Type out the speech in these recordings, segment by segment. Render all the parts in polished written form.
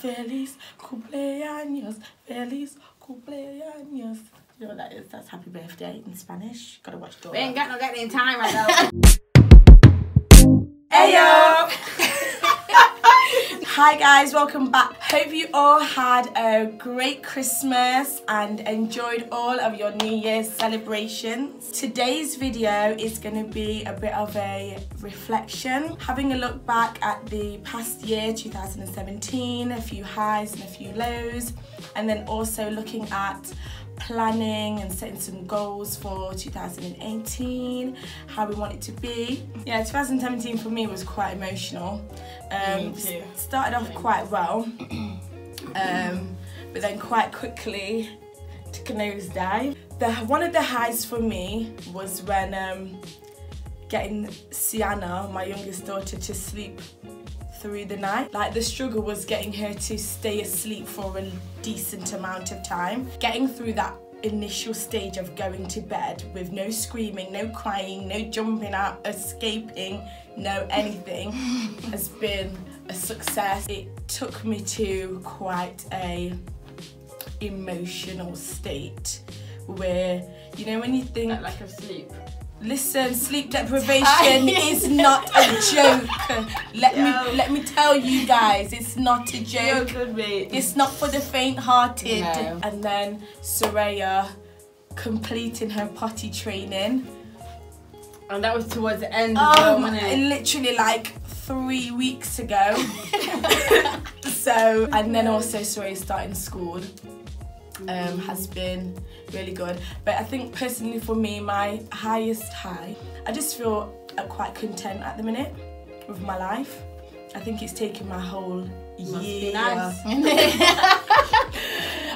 Feliz cumpleaños, feliz cumpleaños. You know what that is? That's happy birthday in Spanish. Gotta watch Dora. We ain't got no goddamn time right now. Heyo! Hi guys, welcome back. Hope you all had a great Christmas and enjoyed all of your New Year's celebrations. Today's video is going to be a bit of a reflection, having a look back at the past year, 2017, a few highs and a few lows, and then also looking at planning and setting some goals for 2018, how we want it to be. Yeah, 2017 for me was quite emotional. Started off quite well, but then quite quickly took a nosedive. One of the highs for me was when getting Sienna, my youngest daughter, to sleep through the night. Like, the struggle was getting her to stay asleep for a decent amount of time. Getting through that initial stage of going to bed with no screaming, no crying, no jumping out, escaping, no anything has been a success. It took me to quite a emotional state where, you know, when you think That lack of sleep. Listen, sleep deprivation is not a joke. Let me tell you guys, it's not a joke. You're good, mate. It's not for the faint-hearted. No. And then Soraya completing her potty training. And that was towards the end as well, wasn't it? Literally like 3 weeks ago. So, and then also Soraya starting school. Has been really good, but I think personally for me, my highest high, I just feel quite content at the minute with my life. I think it's taken my whole year. Must be nice.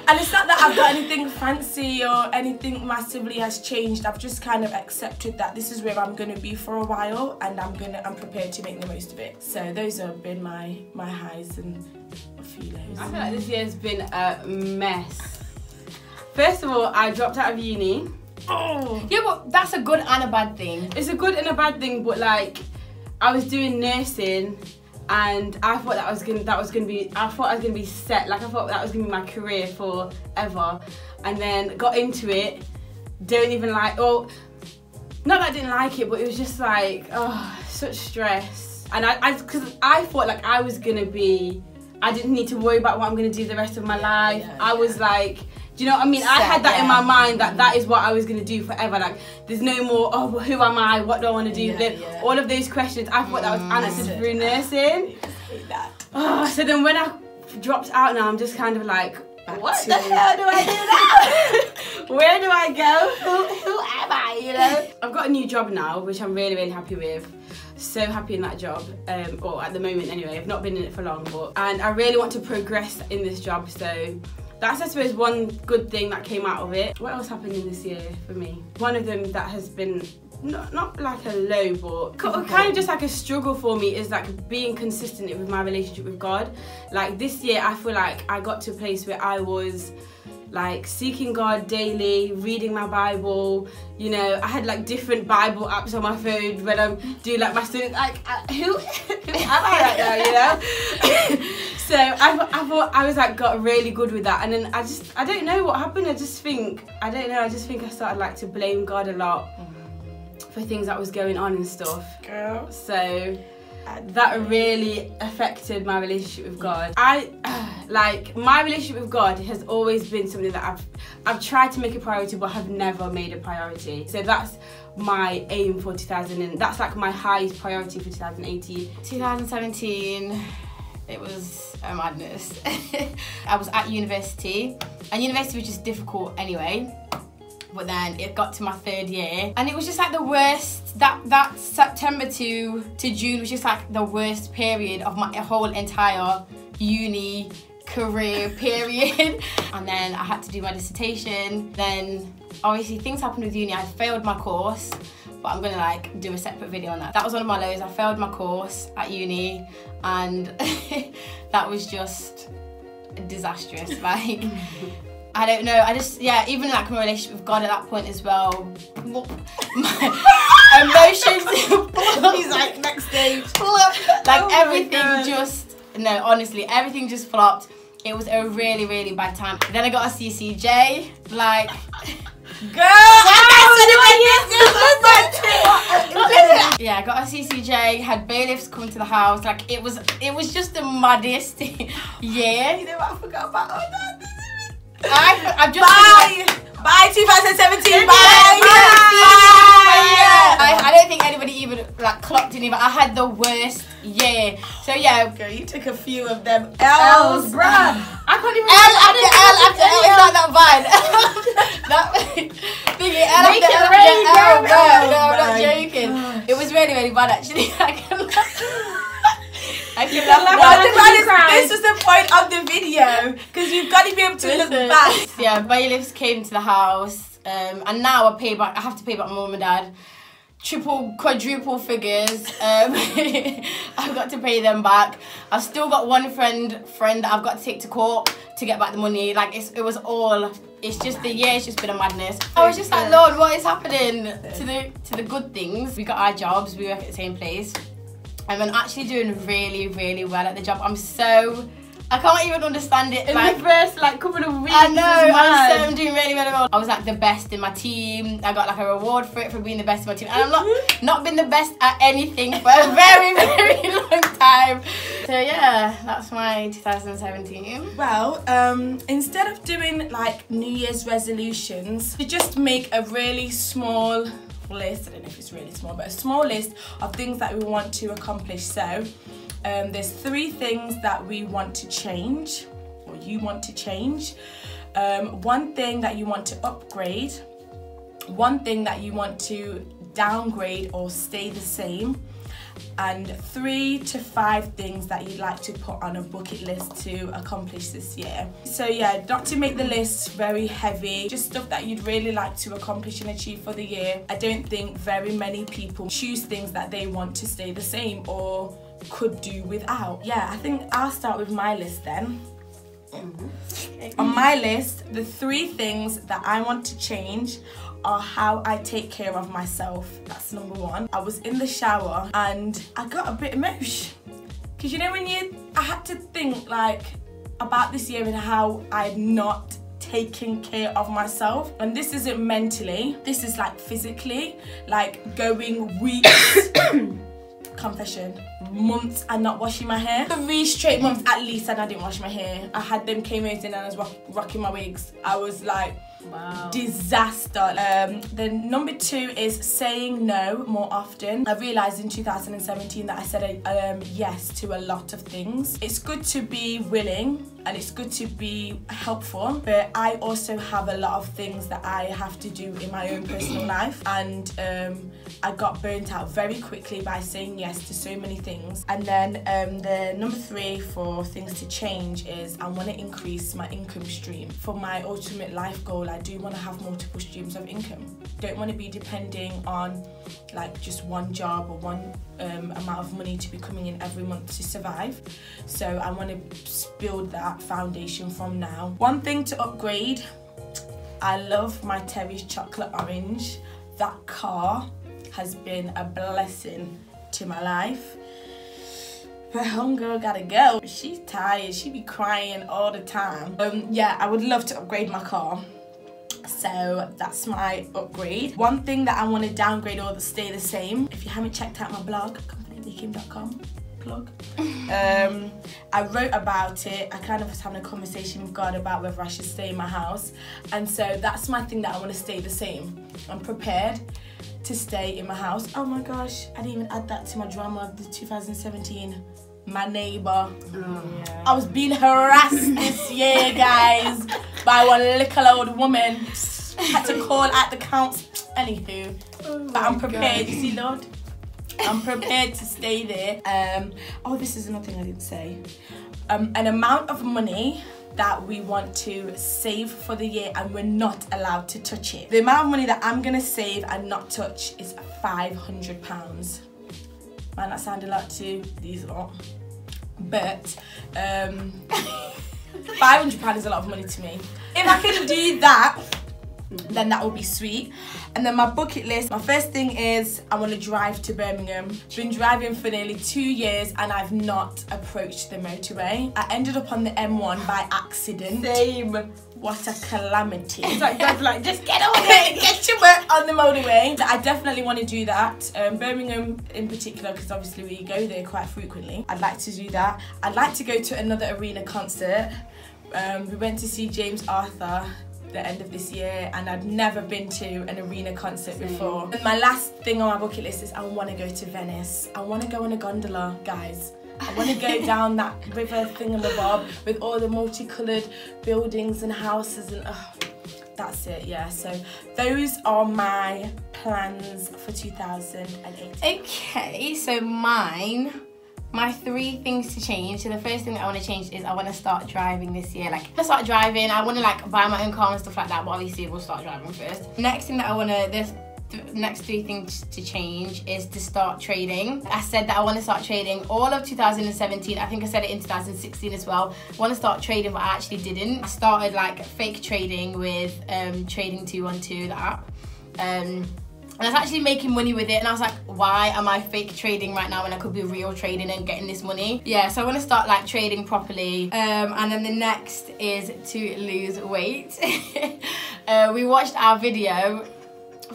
And it's not that I've got anything fancy or anything massively has changed. I've just kind of accepted that this is where I'm going to be for a while, and I'm prepared to make the most of it. So those have been my highs and a few lows. I feel like this year's been a mess. First of all, I dropped out of uni. Oh. Yeah, but that's a good and a bad thing. It's a good and a bad thing, but like, I was doing nursing, and I thought I was gonna be set. Like, I thought that was gonna be my career forever, and then got into it. Don't even like. Well, not that I didn't like it, but it was just like, oh, such stress. And because I thought like I was gonna be. I didn't need to worry about what I'm gonna do the rest of my life. I was like. Do you know what I mean? I had that in my mind that is what I was going to do forever. Like, there's no more, oh, well, who am I? What do I want to do? All of those questions, I thought that was answered through nursing. Oh, so then when I dropped out now, I'm just kind of like, what the hell do I do now? Where do I go? Who am I, you know? I've got a new job now, which I'm really, really happy with. So happy in that job, or at the moment anyway. I've not been in it for long, and I really want to progress in this job, so that's, I suppose, one good thing that came out of it. What else happened in this year for me? One of them that has been not like a low, but kind of just like a struggle for me is like being consistent with my relationship with God. Like, this year, I feel like I got to a place where I was like seeking God daily, reading my Bible. You know, I had like different Bible apps on my phone when I'm doing like my students. Like, who am I right now? You know. So I thought I was like got really good with that, and then I don't know what happened. I just think I started like to blame God a lot for things that was going on and stuff. Girl. So that really affected my relationship with God. Like, my relationship with God has always been something that I've tried to make a priority, but have never made a priority. So that's my aim for that's like my highest priority for 2018. 2017, it was a madness. I was at university, and university was just difficult anyway. But then it got to my 3rd year, and it was just like the worst. That September to June was just like the worst period of my whole entire uni career period. And then I had to do my dissertation. Then obviously things happened with uni. I failed my course, but I'm gonna like do a separate video on that. That was one of my lows. I failed my course at uni, and that was just disastrous. Like, I don't know, even like my relationship with God at that point as well, my emotions, He's like, next stage. Like, everything just No, honestly, everything just flopped. It was a really, really bad time. Then I got a CCJ, like... Girl! Yeah, I got a CCJ, had bailiffs come to the house. Like, it was just the maddest year. You know what I forgot about? Oh, no. I've just... Bye 2017, bye! I don't think anybody even like clocked in, but I had the worst year. So yeah, girl, you took a few of them L's, bruh. I can't even. L after L, it's like that vine. That thingy, L Make after it rain, L. girl. No, I'm not joking. It was really, really bad actually. I can laugh. This was the point of the video, because you've got to be able to look back. Yeah, bailiffs came to the house, and now I have to pay back my mum and dad. Triple, quadruple figures. I've got to pay them back. I've still got one friend that I've got to take to court to get back the money. Like it's just the year. It's just been a madness. I was just like, Lord, what is happening to the good things? We got our jobs. We work at the same place. I'm actually doing really, really well at the job. I can't even understand it. In the first couple of weeks, I know, I'm doing really, really well. I was like the best in my team. I got like a reward for it, for being the best in my team. And I'm not been the best at anything for a very, very long time. So yeah, that's my 2017. Well, instead of doing like New Year's resolutions, we just make a really small list. I don't know if it's really small, but a small list of things that we want to accomplish. So there's 3 things that we want to change, or you want to change. 1 thing that you want to upgrade, 1 thing that you want to downgrade or stay the same, and 3 to 5 things that you'd like to put on a bucket list to accomplish this year. So yeah, not to make the list very heavy, just stuff that you'd really like to accomplish and achieve for the year. I don't think very many people choose things that they want to stay the same or could do without. Yeah, I think I'll start with my list then. On my list, the 3 things that I want to change are how I take care of myself. That's number 1. I was in the shower and I got a bit emotional, because you know when I had to think like about this year and how I'd not taken care of myself. And this isn't mentally, this is like physically, like going weeks confession, months and not washing my hair. 3 straight months at least and I didn't wash my hair. I had them K-Mays in and I was rocking my wigs. I was like, wow, disaster. Then number 2 is saying no more often. I realised in 2017 that I said yes to a lot of things. It's good to be willing and it's good to be helpful, but I also have a lot of things that I have to do in my own personal life, and I got burnt out very quickly by saying yes to so many things. And then the number 3 for things to change is I want to increase my income stream. For my ultimate life goal, I do want to have multiple streams of income. Don't want to be depending on like just one job or one amount of money to be coming in every month to survive. So I want to build that foundation from now. 1 thing to upgrade, I love my Terry's chocolate orange. That car has been a blessing to my life. But homegirl gotta go. She's tired, she be crying all the time. Yeah, I would love to upgrade my car. So that's my upgrade. 1 thing that I want to downgrade or stay the same, if you haven't checked out my blog, confidentlykim.com, plug. I wrote about it. I kind of was having a conversation with God about whether I should stay in my house. And so that's my thing that I want to stay the same. I'm prepared to stay in my house. Oh my gosh, I didn't even add that to my drama of the 2017. My neighbour. Yeah. I was being harassed this year, guys, by one little old woman. Had to call at the council. Anywho, but I'm prepared. You see, Lord, I'm prepared to stay there. Oh, this is another thing I didn't say. An amount of money that we want to save for the year and we're not allowed to touch it. The amount of money that I'm gonna save and not touch is £500. Might not sound a lot to these lot, but £500 is a lot of money to me. If I can do that, then that will be sweet. And then my bucket list, my first thing is I want to drive to Birmingham. Been driving for nearly 2 years and I've not approached the motorway. I ended up on the M1 by accident. Same. What a calamity. It's like, God's like, just get on it, get your work on the motorway. I definitely want to do that. Birmingham in particular, because obviously we go there quite frequently. I'd like to do that. I'd like to go to another arena concert. We went to see James Arthur the end of this year and I'd never been to an arena concert before. And my last thing on my bucket list is I want to go to Venice. I want to go on a gondola, guys. I want to go down that river thingamabob with all the multicoloured buildings and houses and that's it, yeah. So those are my plans for 2018. Okay, so my 3 things to change. So the first thing that I want to change is I want to start driving this year. Like, I start driving, I want to like buy my own car and stuff like that, but obviously we'll start driving first. Next thing that I want to, the next 3 things to change is to start trading. I said that I want to start trading all of 2017. I think I said it in 2016 as well. I want to start trading, but I actually didn't. I started like fake trading with Trading 212, the app. And I was actually making money with it and I was like, why am I fake trading right now when I could be real trading and getting this money? Yeah, so I want to start like trading properly. And then the next is to lose weight. We watched our video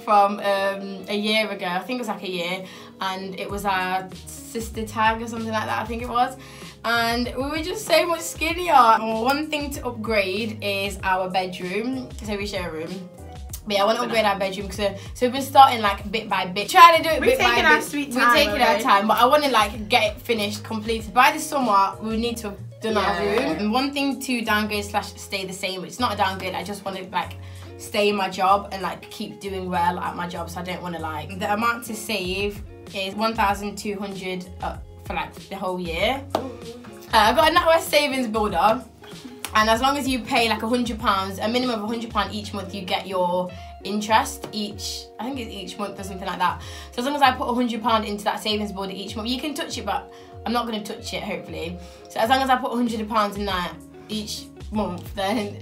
from a year ago, I think it was like a year, and it was our sister tag or something like that, I think it was. And we were just so much skinnier. One thing to upgrade is our bedroom. So we share a room. But yeah, I want to upgrade our bedroom so we've been starting like bit by bit, trying to do it bit by bit. We're taking our sweet time. We're taking our time, but I want to like get it finished, completed. By the summer, we need to have done our room. And one thing to downgrade / stay the same. It's not a downgrade. I just want to like stay in my job and like keep doing well at my job. So I don't want to like. The amount to save is 1,200 for like the whole year. I've got a NatWest savings builder. And as long as you pay like £100, a minimum of £100 each month, you get your interest each, I think it's each month or something like that. So as long as I put £100 into that savings builder each month, you can touch it, but I'm not going to touch it, hopefully. So as long as I put £100 in that each month, then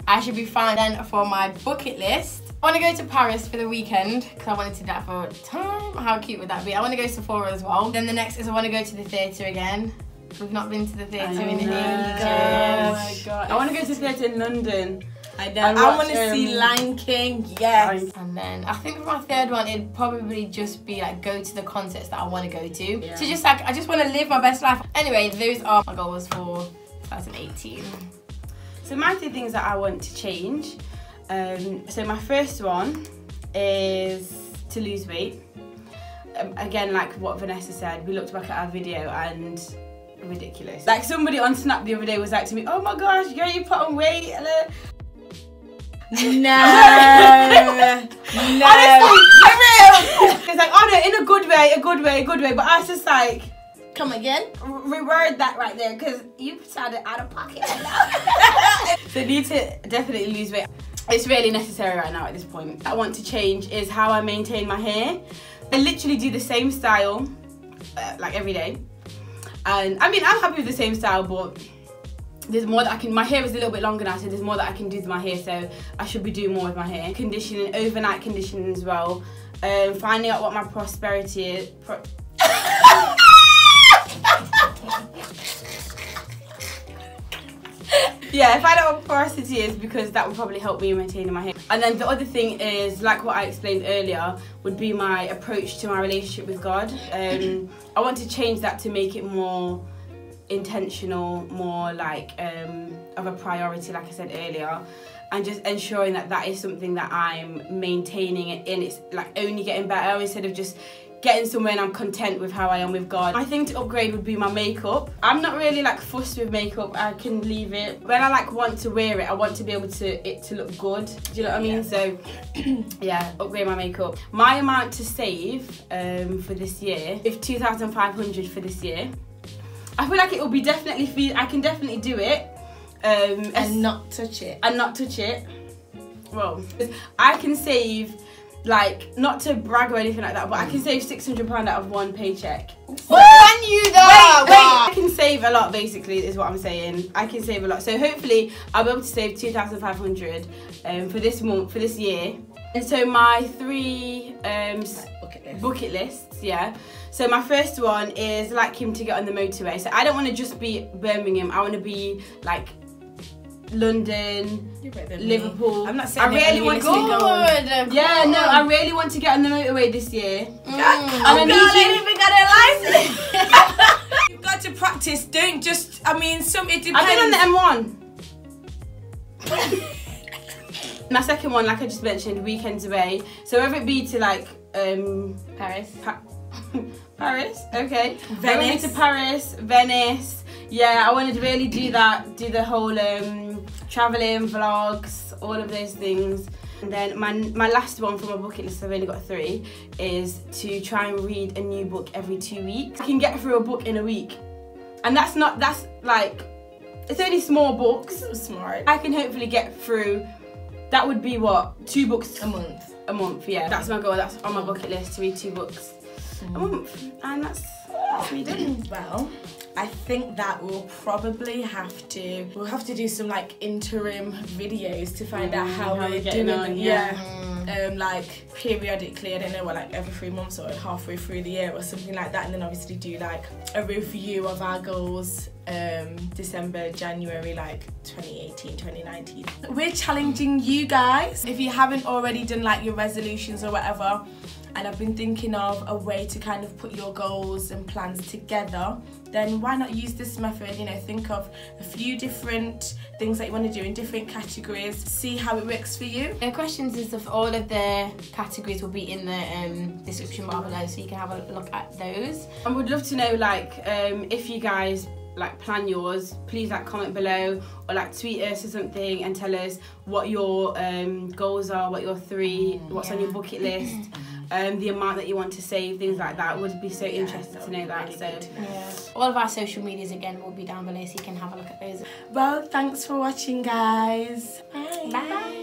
I should be fine. Then for my bucket list, I want to go to Paris for the weekend because I wanted to do that for time. How cute would that be? I want to go to Sephora as well. Then the next is I want to go to the theatre again. We've not been to the theatre in ages. Oh my god. I want to go to the theatre in London. I know. I want to see Lion King, yes. And then I think for my third one, it'd probably just be like go to the concerts that I want to go to. Yeah. So just like, I just want to live my best life. Anyway, those are my goals for 2018. So my 2 things that I want to change. So my first one is to lose weight. Again, like what Vanessa said, we looked back at our video and ridiculous. Like somebody on Snap the other day was like to me, oh my gosh, girl, you put on weight. No. Honestly, for real. It's like, oh no, in a good way. But I was just like, come again? Reword that right there, because you sounded out of pocket. So need to definitely lose weight. It's really necessary right now at this point. I want to change is how I maintain my hair. I literally do the same style, like every day. And I mean, I'm happy with the same style, but there's more that I can, my hair is a little bit longer now, so there's more that I can do with my hair, so I should be doing more with my hair. Conditioning, overnight conditioning as well. Finding out what my prosperity is. Yeah, find out what porosity is, because that will probably help me in maintaining my hair. And then the other thing is, like what I explained earlier, would be my approach to my relationship with God. I want to change that to make it more intentional, more like of a priority, like I said earlier, and just ensuring that that is something that I'm maintaining and it's like only getting better instead of just getting somewhere and I'm content with how I am with God. My thing to upgrade would be my makeup. I'm not really like fussed with makeup. I can leave it. When I like want to wear it, I want to be able to it to look good. Do you know what I mean? So yeah, upgrade my makeup. My amount to save for this year is 2,500 for this year. I feel like it will be definitely I can definitely do it. And not touch it. And not touch it. Well, I can save, like, not to brag or anything like that, but I can save £600 out of one paycheck. So, can you though? Wait, I can save a lot basically is what I'm saying. I can save a lot. So hopefully I'll be able to save 2,500 for this month, for this year. And so my 3 bucket lists, yeah. So my first one is like Kim to get on the motorway. So I don't want to just be Birmingham. I want to be like London, Liverpool. I'm not saying I really want to go. Yeah, no, I really want to get on the motorway this year. I don't even got a license. You've got to practice. Don't just. I mean, it depends. I've been on the M1. My second one, like I just mentioned, weekends away. So whether it be to like Paris. Paris, okay. Venice. To Paris, Venice. Yeah, I wanted to really do that. Do the whole traveling vlogs, all of those things. And then my last one from my bucket list, I've only got 3, is to try and read a new book every 2 weeks. I can get through a book in a week, and that's like, it's only small books. So smart. I can hopefully get through. That would be what, 2 books a month. A month, yeah. That's my goal. That's on my bucket list, to read 2 books a month, and that's me done. Well, I think that we'll probably have to. We'll have to do some like interim videos to find out how we're getting doing. on, Like periodically. I don't know, like every 3 months or halfway through the year or something like that, and then obviously do like a review of our goals. December, January, like 2018, 2019. We're challenging you guys. If you haven't already done like your resolutions or whatever, and I've been thinking of a way to kind of put your goals and plans together, then why not use this method? You know, think of a few different things that you want to do in different categories, see how it works for you. The questions and stuff, all of the categories will be in the description bar below, so you can have a look at those. I would love to know, like, if you guys like plan yours, please like comment below or like tweet us or something and tell us what your goals are, what your 3, what's on your bucket list, the amount that you want to save, things like that. Would be so interested to know that. Really So all of our social medias again will be down below, so you can have a look at those. Well, thanks for watching, guys. Bye.